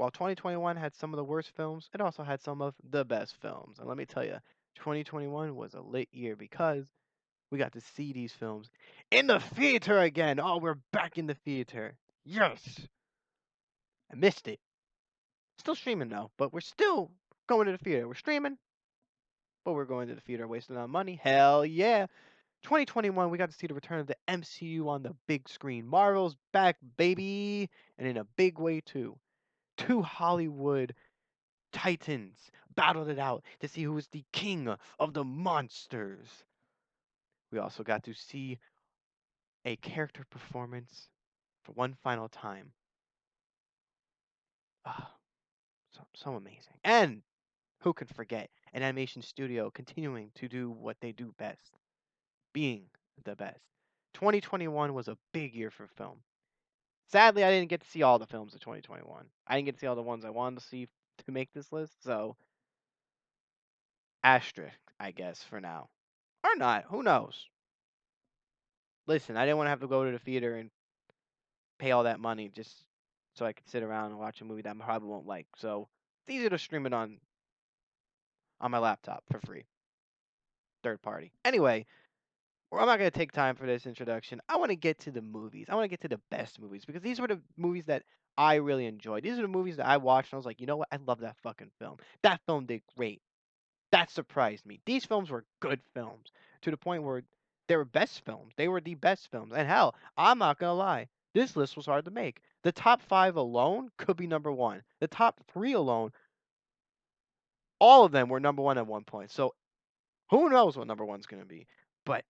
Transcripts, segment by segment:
While 2021 had some of the worst films, it also had some of the best films. And let me tell you, 2021 was a lit year because we got to see these films in the theater again. Oh, we're back in the theater. Yes. I missed it. Still streaming though, but we're still going to the theater. We're streaming, but we're going to the theater wasting our money. Hell yeah. 2021, we got to see the return of the MCU on the big screen. Marvel's back, baby, and in a big way too. Two Hollywood titans battled it out to see who was the king of the monsters. We also got to see a character performance for one final time. Ah, so amazing. And who could forget an animation studio continuing to do what they do best, being the best. 2021 was a big year for film. Sadly, I didn't get to see all the films of 2021. I didn't get to see all the ones I wanted to see to make this list, so asterisk, I guess, for now. Or not, who knows? Listen, I didn't want to have to go to the theater and pay all that money just so I could sit around and watch a movie that I probably won't like. So it's easier to stream it on my laptop for free, third party. Anyway, well, I'm not gonna take time for this introduction. I want to get to the movies. I want to get to the best movies because these were the movies that I really enjoyed. These are the movies that I watched and I was like, you know what? I love that fucking film. That film did great. That surprised me. These films were good films to the point where they were best films. They were the best films. And hell, I'm not gonna lie. This list was hard to make. The top five alone could be number one. The top three alone, all of them were number one at one point. So who knows what number one's gonna be? But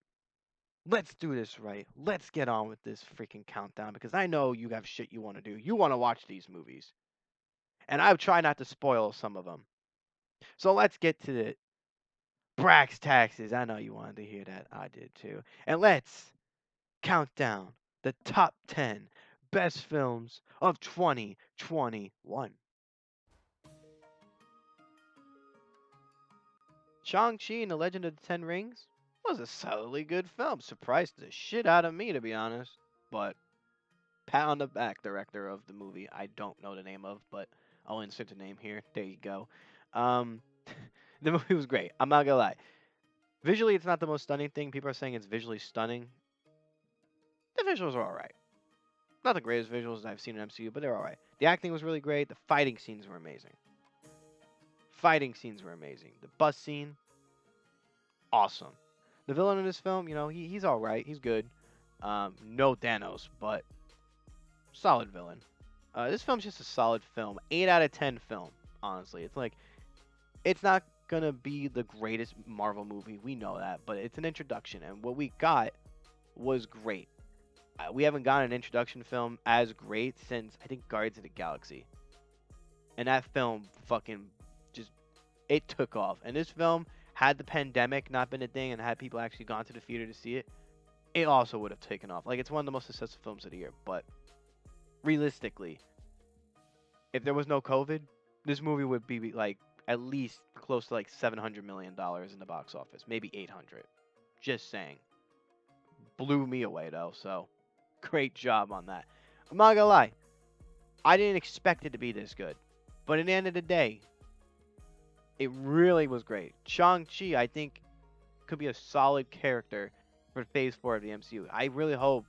let's do this right. Let's get on with this freaking countdown because I know you have shit you want to do. You want to watch these movies. And I try not to spoil some of them. So let's get to the Brax taxes. I know you wanted to hear that. I did too. And let's count down the top 10 best films of 2021. Shang-Chi and the Legend of the Ten Rings was a solidly good film. Surprised the shit out of me, to be honest. But pat on the back, director of the movie. I don't know the name of, but I'll insert the name here. There you go. Um, the movie was great. I'm not gonna lie. Visually, it's not the most stunning thing. People are saying it's visually stunning. The visuals are alright. Not the greatest visuals I've seen in MCU, but they're alright. The acting was really great. The fighting scenes were amazing. Fighting scenes were amazing. The bus scene, awesome. The villain in this film, he's alright. He's good. No Thanos, but solid villain. This film's just a solid film. 8 out of 10 film, honestly. It's not gonna be the greatest Marvel movie. We know that, but it's an introduction, and what we got was great. We haven't gotten an introduction film as great since I think Guardians of the Galaxy, and that film fucking just it took off. And this film, had the pandemic not been a thing and had people actually gone to the theater to see it, it also would have taken off. Like it's one of the most successful films of the year. But realistically, if there was no COVID, this movie would be like at least close to like $700 million in the box office, maybe 800. Just saying. Blew me away though, so great job on that. I'm not gonna lie, I didn't expect it to be this good, but at the end of the day, it really was great. Shang-Chi, I think, could be a solid character for Phase 4 of the MCU. I really hope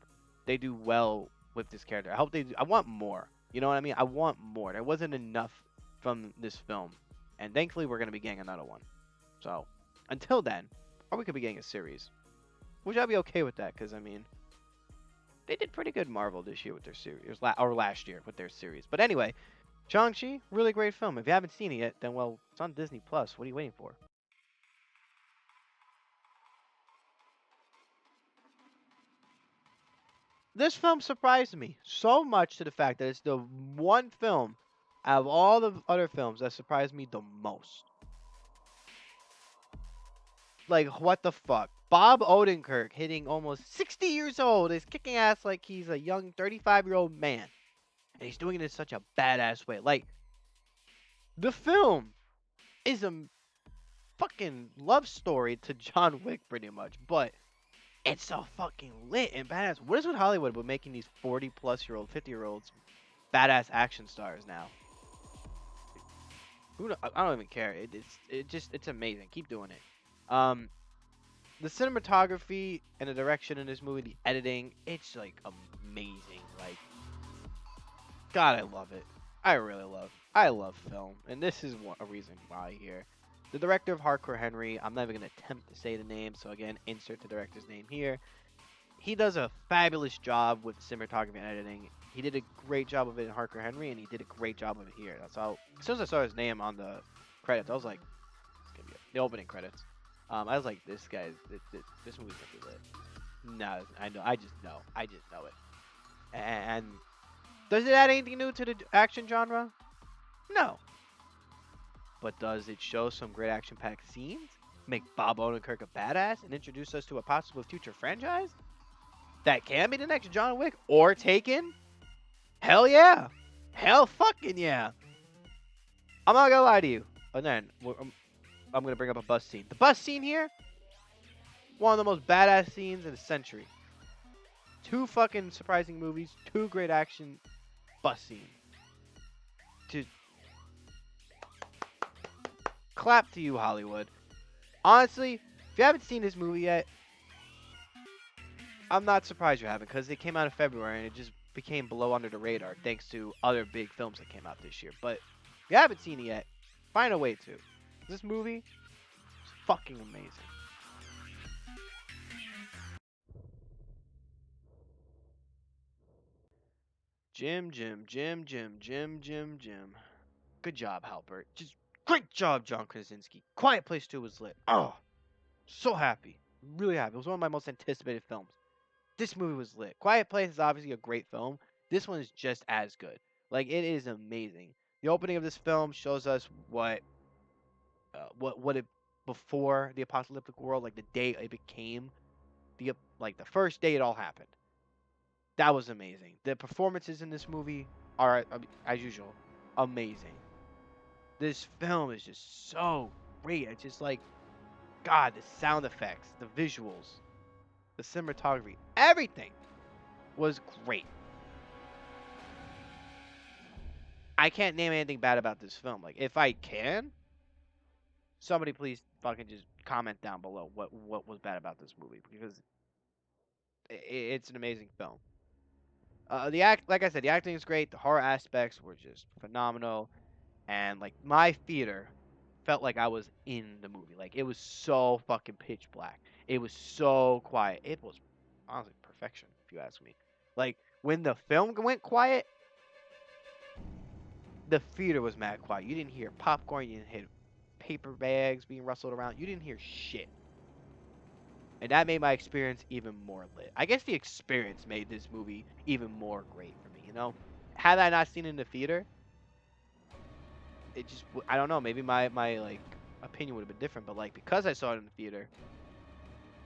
they do well with this character. I hope they do. I want more. You know what I mean? I want more. There wasn't enough from this film, and thankfully we're gonna be getting another one. So until then, or we could be getting a series, which I'd be okay with that because I mean, they did pretty good Marvel this year with their series, or last year with their series. But anyway, Shang-Chi, really great film. If you haven't seen it yet, then well, it's on Disney Plus. What are you waiting for? This film surprised me so much to the fact that it's the one film out of all the other films that surprised me the most. Like, what the fuck? Bob Odenkirk, hitting almost 60 years old, is kicking ass like he's a young 35-year-old man. And he's doing it in such a badass way. Like, the film is a fucking love story to John Wick, pretty much. But it's so fucking lit and badass. What is with Hollywood with making these 40 plus year old, 50-year-olds badass action stars now? I don't even care. It's amazing. Keep doing it. The cinematography and the direction in this movie, the editing, it's like amazing. Like, God, I love it. I love film, and this is a reason why here. The director of Hardcore Henry, I'm never gonna attempt to say the name, so again, insert the director's name here. He does a fabulous job with cinematography and editing. He did a great job of it in Hardcore Henry, and he did a great job of it here. That's how. As soon as I saw his name on the credits, I was like, "It's gonna be the opening credits." I was like, this movie's gonna be lit." No, I know. I just know. I just know it. And does it add anything new to the action genre? No. But does it show some great action-packed scenes? Make Bob Odenkirk a badass and introduce us to a possible future franchise that can be the next John Wick or Taken? Hell yeah. Hell fucking yeah. I'm not gonna lie to you. And then I'm gonna bring up a bus scene. The bus scene here, one of the most badass scenes in a century. Two fucking surprising movies, two great action bus scenes. To clap to you, Hollywood. Honestly, if you haven't seen this movie yet, I'm not surprised you haven't, because it came out in February and it just became below under the radar thanks to other big films that came out this year. But if you haven't seen it yet, find a way to. This movie is fucking amazing. Jim. Good job, Halpert. Just great job, John Krasinski. Quiet Place 2 was lit. Oh, so happy. Really happy. It was one of my most anticipated films. This movie was lit. Quiet Place is obviously a great film. This one is just as good. Like, it is amazing. The opening of this film shows us what it before the apocalyptic world, like the day it became the first day it all happened. That was amazing. The performances in this movie are, as usual, amazing. This film is just so great. It's just like, God, the sound effects, the visuals, the cinematography, everything was great. I can't name anything bad about this film. Like, if I can, somebody please fucking just comment down below what was bad about this movie, because it's an amazing film. Like I said, the acting is great. The horror aspects were just phenomenal, and like my theater felt like I was in the movie. Like, it was so fucking pitch black. It was so quiet. It was honestly perfection, if you ask me. Like, when the film went quiet, the theater was mad quiet. You didn't hear popcorn. You didn't hear paper bags being rustled around. You didn't hear shit. And that made my experience even more lit. I guess the experience made this movie even more great for me, you know? Had I not seen it in the theater, it just, I don't know, maybe my like, opinion would have been different, but, like, because I saw it in the theater,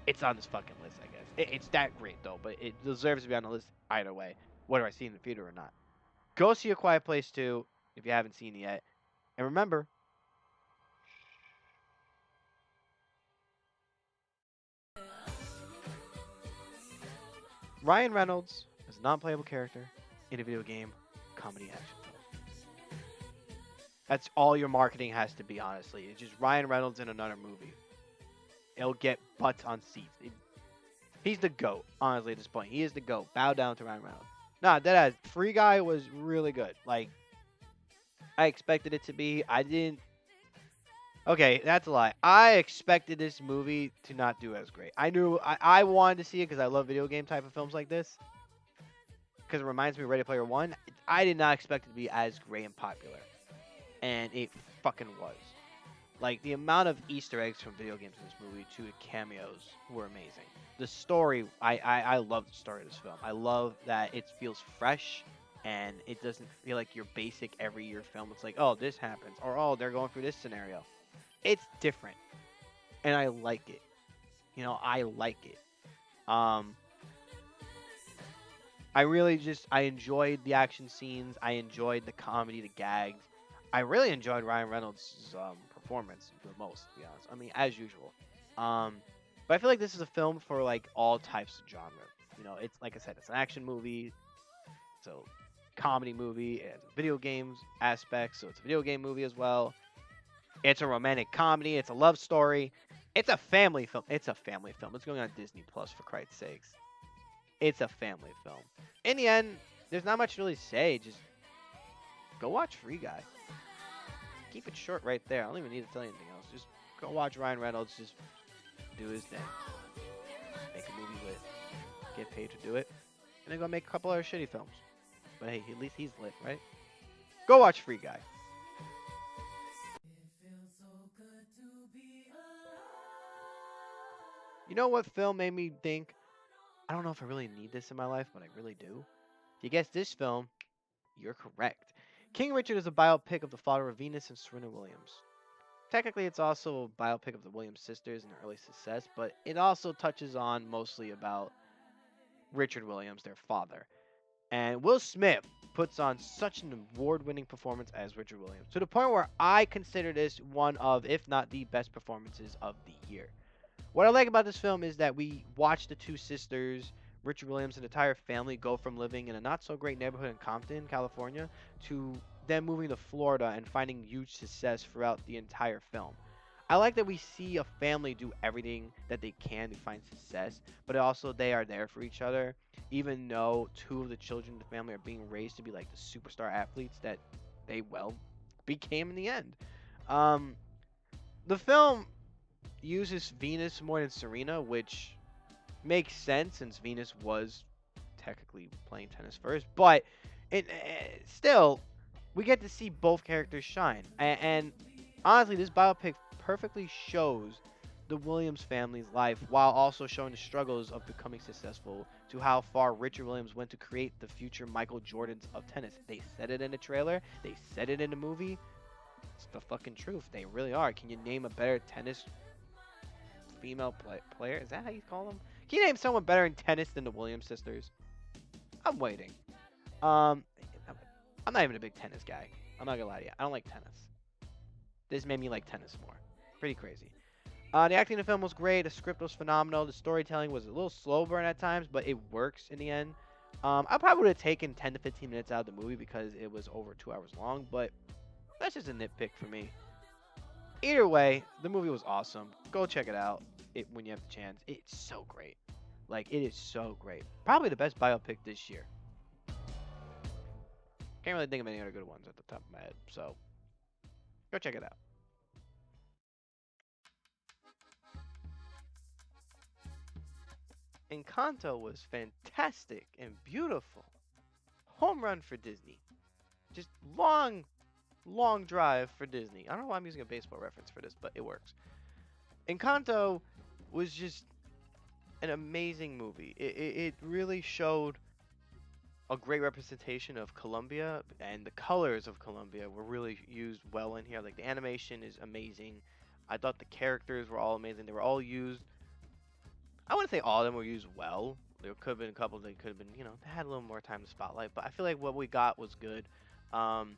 it's on this fucking list, I guess. It's that great, though, but it deserves to be on the list either way, whether I see it in the theater or not. Go see A Quiet Place 2 if you haven't seen it yet. And remember, Ryan Reynolds is a non-playable character in a video game comedy action film. That's all your marketing has to be, honestly. It's just Ryan Reynolds in another movie. It'll get butts on seats. He's the GOAT, honestly, at this point. He is the GOAT. Bow down to Ryan Reynolds. Nah, that Free Guy was really good. Like, I expected it to be. I didn't. Okay, that's a lie. I expected this movie to not do as great. I wanted to see it because I love video game type of films like this. Because it reminds me of Ready Player One. I did not expect it to be as great and popular. And it fucking was. Like, the amount of Easter eggs from video games in this movie to the cameos were amazing. The story, I love the story of this film. I love that it feels fresh and it doesn't feel like your basic every year film. It's like, oh, this happens, or oh, they're going through this scenario. It's different, and I like it. I like it. Um, I enjoyed the action scenes. I enjoyed the comedy, the gags. I really enjoyed Ryan Reynolds' performance the most, to be honest. I mean, as usual. Um, but I feel like this is a film for like all types of genre. It's like I said, it's an action movie, it's a comedy movie, it has video games aspects, so it's a video game movie as well. It's a romantic comedy. It's a love story. It's a family film. It's a family film. It's going on Disney Plus for Christ's sakes. It's a family film. In the end, there's not much to really say. Just go watch Free Guy. Keep it short right there. I don't even need to tell you anything else. Just go watch Ryan Reynolds just do his thing. Make a movie lit. Get paid to do it. And then go make a couple other shitty films. But hey, at least he's lit, right? Go watch Free Guy. You know what film made me think, I don't know if I really need this in my life, but I really do? If you guess this film, you're correct. King Richard is a biopic of the father of Venus and Serena Williams. Technically, it's also a biopic of the Williams sisters and their early success, but it also touches on mostly about Richard Williams, their father. And Will Smith puts on such an award-winning performance as Richard Williams, to the point where I consider this one of, if not the best performances of the year. What I like about this film is that we watch the two sisters, Richard Williams and the entire family, go from living in a not so great neighborhood in Compton, California, to them moving to Florida and finding huge success throughout the entire film. I like that we see a family do everything that they can to find success, but also they are there for each other, even though two of the children in the family are being raised to be like the superstar athletes that they, well, became in the end. Um, the film uses Venus more than Serena, which makes sense since Venus was technically playing tennis first. But still, we get to see both characters shine. And honestly, this biopic perfectly shows the Williams family's life while also showing the struggles of becoming successful to how far Richard Williams went to create the future Michael Jordans of tennis. They said it in the trailer. They said it in the movie. It's the fucking truth. They really are. Can you name a better tennis female player? Is that how you call them? Can you name someone better in tennis than the Williams sisters? I'm waiting. Um, I'm not even a big tennis guy. I'm not gonna lie to you. I don't like tennis. This made me like tennis more. Pretty crazy. The acting in the film was great. The script was phenomenal. The storytelling was a little slow burn at times, but it works in the end. I probably would have taken 10 to 15 minutes out of the movie because it was over 2 hours long, but that's just a nitpick for me. Either way, the movie was awesome. Go check it out when you have the chance. It's so great. Like, it is so great. Probably the best biopic this year. Can't really think of any other good ones at the top of my head, so go check it out. Encanto was fantastic and beautiful. Home run for Disney. Just long drive for Disney. I don't know why I'm using a baseball reference for this, but it works. Encanto was just an amazing movie. It really showed a great representation of Colombia, and the colors of Colombia were really used well in here. Like, the animation is amazing. I thought the characters were all amazing. They were all used. I wouldn't say all of them were used well. There could have been a couple that could have been, they had a little more time to spotlight. But I feel like what we got was good. Um,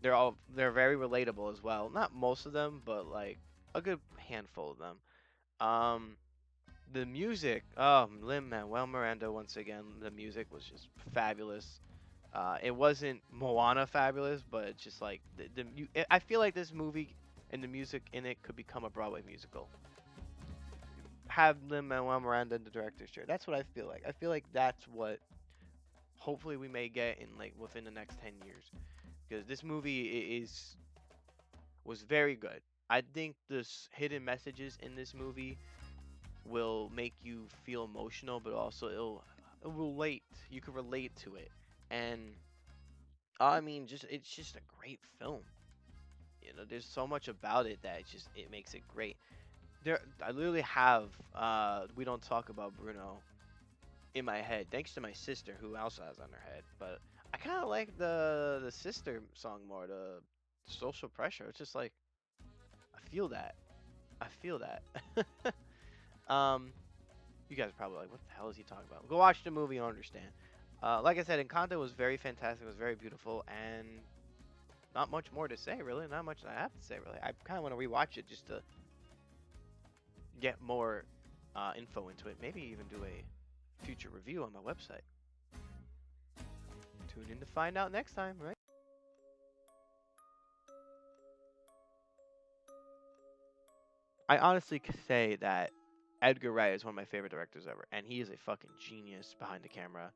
they're very relatable as well. Not most of them, but like a good handful of them. Um, the music, Lin-Manuel Miranda, once again, the music was just fabulous. It wasn't Moana fabulous, but it's just like I feel like this movie and the music in it could become a Broadway musical. Have Lin-Manuel Miranda in the director's chair. That's what I feel like. I feel like that's what hopefully we may get in like within the next 10 years, because this movie was very good. I think the hidden messages in this movie will make you feel emotional, but also it'll relate. You can relate to it, and I mean, just it's just a great film. There's so much about it that it makes it great. I literally have We Don't Talk About Bruno in my head, thanks to my sister who also has on her head. But I kind of like the sister song more, the social pressure. It's just like I feel that. I feel that. um, you guys are probably like, what the hell is he talking about? Go watch the movie, you'll understand. Like I said, Encanto was very fantastic. It was very beautiful, and not much more to say, really. Not much I have to say, really. I kind of want to rewatch it just to get more info into it. Maybe even do a future review on my website. Tune in to find out next time, right? I honestly could say that Edgar Wright is one of my favorite directors ever, and he is a fucking genius behind the camera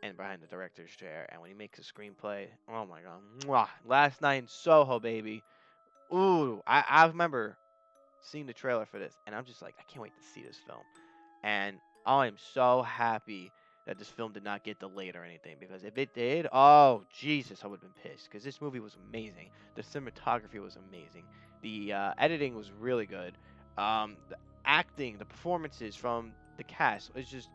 and behind the director's chair. And when he makes a screenplay, oh my god, mwah. Last Night in Soho, baby. Ooh, I remember seeing the trailer for this, and I'm just like, I can't wait to see this film. And I am so happy that this film did not get delayed or anything, because if it did, oh Jesus, I would have been pissed. Because this movie was amazing. The cinematography was amazing. The editing was really good. The acting, the performances from the cast was just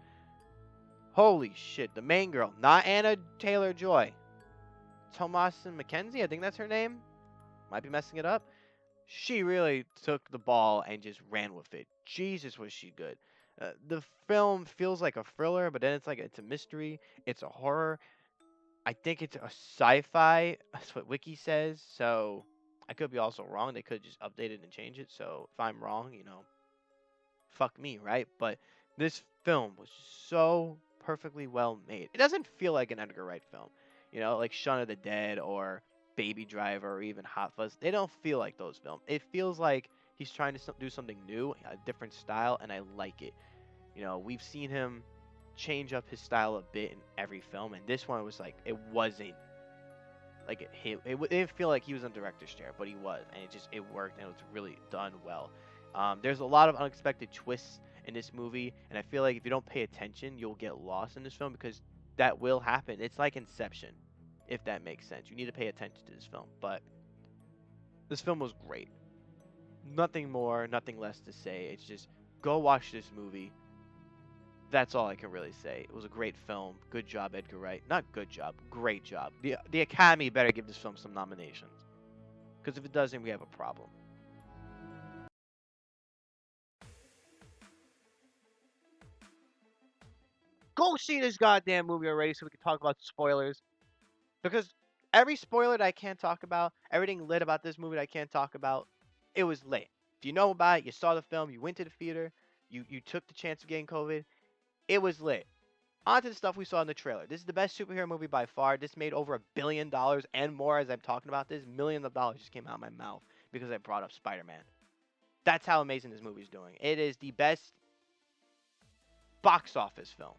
holy shit. The main girl, not Anna Taylor Joy, Thomasin McKenzie, I think that's her name. Might be messing it up. She really took the ball and just ran with it. Jesus, was she good. The film feels like a thriller, but then it's a mystery. It's a horror. I think it's a sci-fi. That's what Wiki says. So I could be also wrong. They could just update it and change it. So if I'm wrong, fuck me, right? But this film was so perfectly well made. It doesn't feel like an Edgar Wright film, like Shaun of the Dead or Baby Driver or even Hot Fuzz. They don't feel like those films. It feels like he's trying to do something new, a different style, and I like it. We've seen him change up his style a bit in every film, and this one was like it wasn't like it didn't feel like he was on director's chair, but he was, and it worked, and it was really done well. There's a lot of unexpected twists in this movie, and I feel like if you don't pay attention, you'll get lost in this film because that will happen. It's like Inception, if that makes sense. You need to pay attention to this film, but this film was great. Nothing more, nothing less to say. It's just go watch this movie. That's all I can really say. It was a great film. Good job, Edgar Wright. Not good job, great job. The Academy better give this film some nominations, because if it doesn't, we have a problem. Go see this goddamn movie already, so we can talk about spoilers. Because every spoiler that I can't talk about, everything lit about this movie that I can't talk about, it was lit. If you know about it, you saw the film, you went to the theater, you took the chance of getting COVID, it was lit. On to the stuff we saw in the trailer. This is the best superhero movie by far. This made over $1 billion and more as I'm talking about this. Millions of dollars just came out of my mouth because I brought up Spider-Man. That's how amazing this movie is doing. It is the best box office film.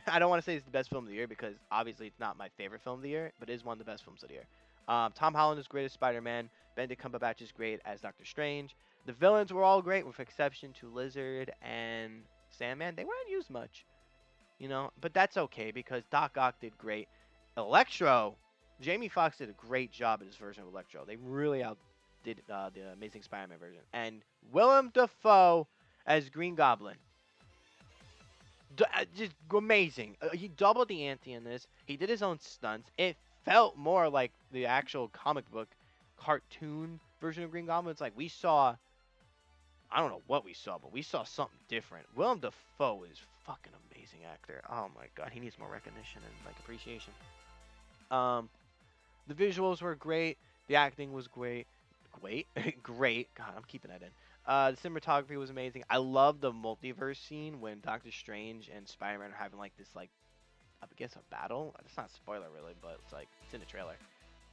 I don't want to say it's the best film of the year because obviously it's not my favorite film of the year, but it is one of the best films of the year. Tom Holland is great as Spider-Man. Benedict Cumberbatch is great as Doctor Strange. The villains were all great, with exception to Lizard and Sandman. They weren't used much. But that's okay because Doc Ock did great. Electro, Jamie Foxx did a great job in his version of Electro. They really outdid the Amazing Spider-Man version. And Willem Dafoe as Green Goblin, just amazing. He doubled the ante in this. He did his own stunts. It felt more like the actual comic book cartoon version of Green Goblin. It's like we saw. I don't know what we saw, but we saw something different. Willem Dafoe is fucking amazing actor. Oh my god, he needs more recognition and like appreciation. Um, the visuals were great. The acting was great. Great, great. God, I'm keeping that in. The cinematography was amazing. I love the multiverse scene when Doctor Strange and Spider-Man are having like this like I guess a battle. It's not a spoiler really, but it's in the trailer.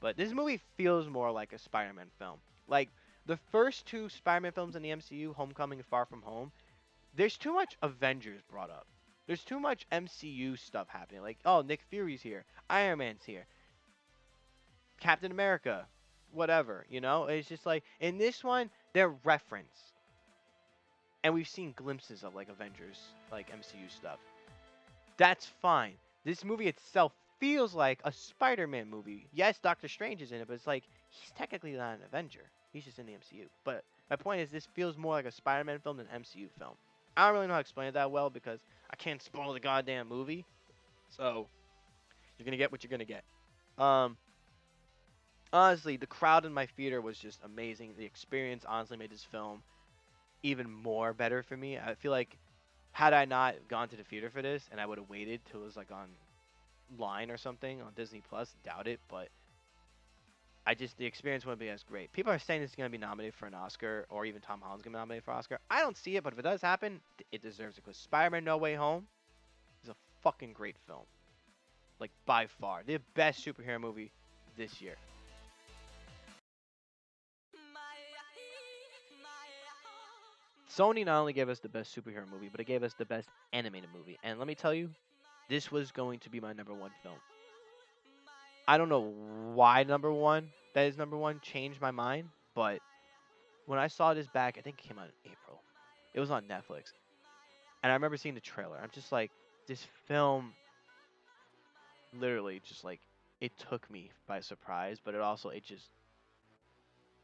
But this movie feels more like a Spider-Man film. Like the first two Spider-Man films in the MCU, Homecoming and Far From Home, there's too much Avengers brought up. There's too much MCU stuff happening. Like, oh, Nick Fury's here, Iron Man's here, Captain America, whatever. It's just like in this one they're referenced, and we've seen glimpses of like Avengers, like MCU stuff. That's fine. This movie itself feels like a Spider-Man movie. Yes, Doctor Strange is in it, but it's like he's technically not an Avenger. He's just in the MCU. But my point is, this feels more like a Spider-Man film than an MCU film. I don't really know how to explain it that well because I can't spoil the goddamn movie. So you're gonna get what you're gonna get. Um, Honestly, the crowd in my theater was just amazing. The experience honestly made this film even more better for me. I feel like had I not gone to the theater for this and I would have waited till it was like on line or something on Disney Plus, doubt it, but the experience wouldn't be as great. People are saying this is gonna be nominated for an Oscar or even Tom Holland's gonna be nominated for Oscar. I don't see it, but if it does happen, it deserves it because Spider-Man No Way Home is a fucking great film. Like by far. The best superhero movie this year. Sony not only gave us the best superhero movie, but it gave us the best animated movie. And let me tell you, this was going to be my number one film. I don't know why number one, that is number one, changed my mind, but when I saw this back, I think it came out in April. It was on Netflix. And I remember seeing the trailer. I'm just like, this film literally just like it took me by surprise, but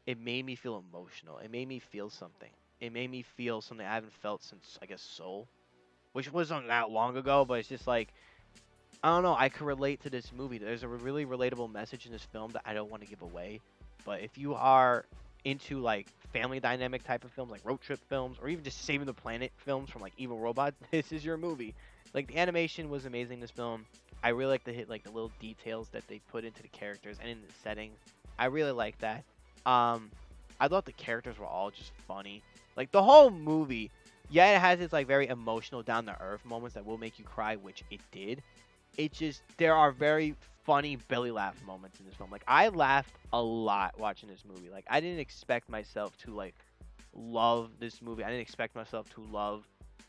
it made me feel emotional. It made me feel something. It made me feel something I haven't felt since I guess Soul, which wasn't that long ago, but it's just like I don't know. I could relate to this movie. There's a really relatable message in this film that I don't want to give away. But if you are into like family dynamic type of films, like road trip films, or even just saving the planet films from like Evil Robot, this is your movie. Like the animation was amazing in this film. I really like the little details that they put into the characters and in the setting. I really like that. I thought the characters were all just funny. Like the whole movie, yeah, it has its like very emotional, down to earth moments that will make you cry, which it did. It just there are very funny belly laugh moments in this film. Like I laughed a lot watching this movie. Like I didn't expect myself to like love this movie. I didn't expect myself to love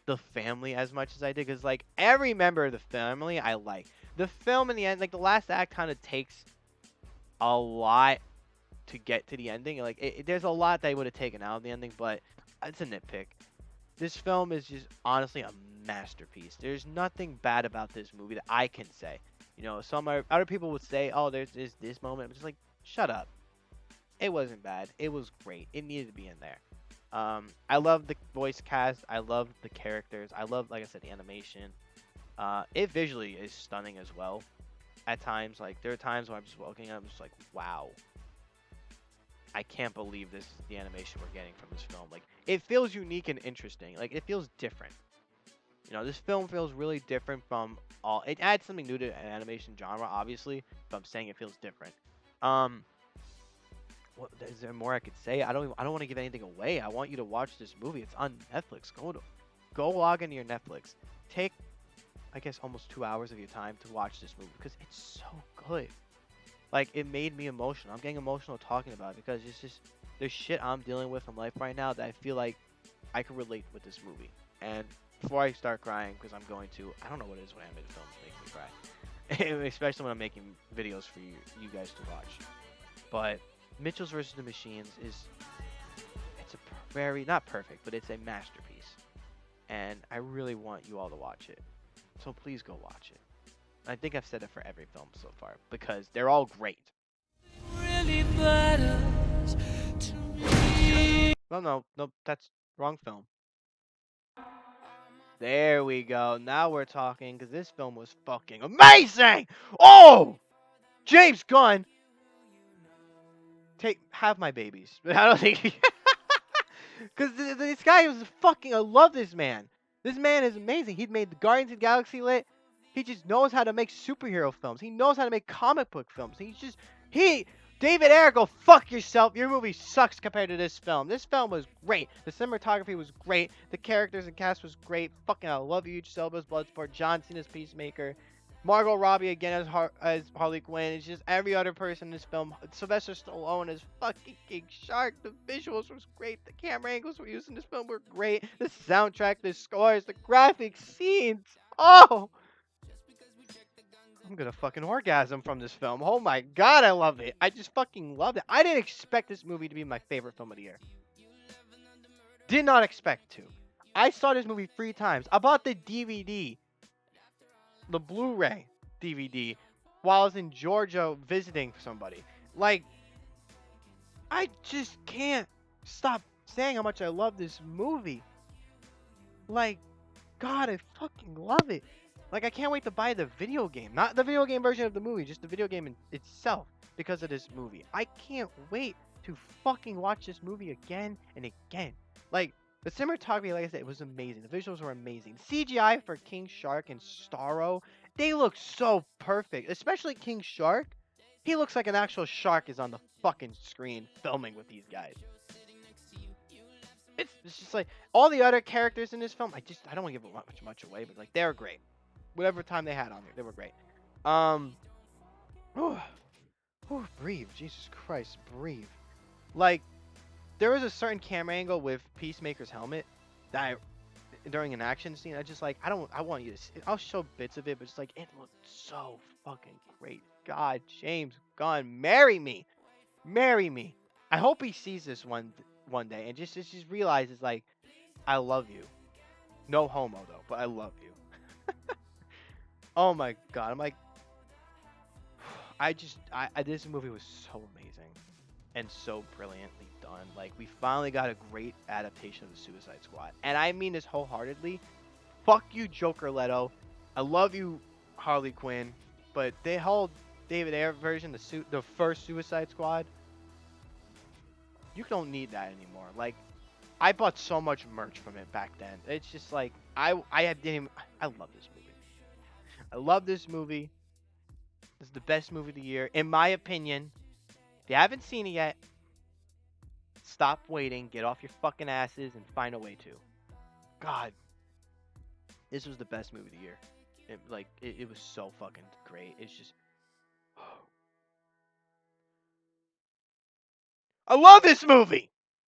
the family as much as I did, because like every member of the family I like. The film in the end, like the last act kind of takes a lot to get to the ending. Like there's a lot that I would have taken out of the ending, but it's a nitpick. This film is just honestly a masterpiece. There's nothing bad about this movie that I can say. You know, other people would say, "Oh, there's this moment." I'm just like, shut up. It wasn't bad. It was great. It needed to be in there. I love the voice cast. I love the characters. I love, like I said, the animation. It visually is stunning as well. At times, like there are times where I'm just walking, and I'm just like, wow. I can't believe this is the animation we're getting from this film. Like, it feels unique and interesting. Like, it feels different. You know, this film feels really different from all. It adds something new to an animation genre, obviously. But I'm saying it feels different. Um, is there more I could say? I don't want to give anything away. I want you to watch this movie. It's on Netflix. Go log into your Netflix. Take, I guess, almost 2 hours of your time to watch this movie because it's so good. Like, it made me emotional. I'm getting emotional talking about it because it's just there's shit I'm dealing with in life right now that I feel like I can relate with this movie. And before I start crying, because I'm going to, I don't know what it is when animated films make me cry, especially when I'm making videos for you guys to watch. But Mitchell's vs. the Machines it's a very not perfect, but it's a masterpiece, and I really want you all to watch it. So please go watch it. I think I've said it for every film so far because they're all great. Really matters to me. No, that's wrong film. There we go. Now we're talking because this film was fucking amazing. Oh, James Gunn, have my babies. But I don't think because this guy was fucking. I love this man. This man is amazing. He made the Guardians of the Galaxy lit. He just knows how to make superhero films. He knows how to make comic book films. David Ayer, go fuck yourself. Your movie sucks compared to this film. This film was great. The cinematography was great. The characters and cast was great. Fucking I love you, Elba's Bloodsport. John Cena's Peacemaker. Margot Robbie again as Harley Quinn. It's just every other person in this film. Sylvester Stallone as fucking King Shark. The visuals was great. The camera angles we used in this film were great. The soundtrack, the scores, the graphic scenes. Oh! I'm gonna fucking orgasm from this film. Oh my god, I love it. I just fucking love it. I didn't expect this movie to be my favorite film of the year. Did not expect to. I saw this movie 3 times. I bought the DVD, the Blu-ray DVD, while I was in Georgia visiting somebody. Like, I just can't stop saying how much I love this movie. Like, God, I fucking love it. Like, I can't wait to buy the video game. Not the video game version of the movie, just the video game in itself because of this movie. I can't wait to fucking watch this movie again and again. Like, the cinematography, like I said, it was amazing. The visuals were amazing. CGI for King Shark and Starro, they look so perfect. Especially King Shark. He looks like an actual shark is on the fucking screen filming with these guys. It's just like all the other characters in this film. I don't want to give much away, but like they're great. Whatever time they had on there, they were great. Whew, breathe, Jesus Christ, breathe. Like there was a certain camera angle with Peacemaker's helmet I during an action scene, I just like I want you to see, I'll show bits of it, but it's like it looked so fucking great. God, James Gunn, marry me. Marry me. I hope he sees this one day and just realizes like I love you. No homo though, but I love you. Oh my god, I'm like I this movie was so amazing and so brilliantly done. Like we finally got a great adaptation of the Suicide Squad. And I mean this wholeheartedly. Fuck you, Joker Leto. I love you, Harley Quinn, but the whole David Ayer version, the first Suicide Squad, you don't need that anymore. Like I bought so much merch from it back then. It's just like didn't even, I love this movie. I love this movie. This is the best movie of the year in my opinion. If you haven't seen it yet, stop waiting, get off your fucking asses, and find a way to. God, this was the best movie of the year. It was so fucking great. It's just, I love this movie.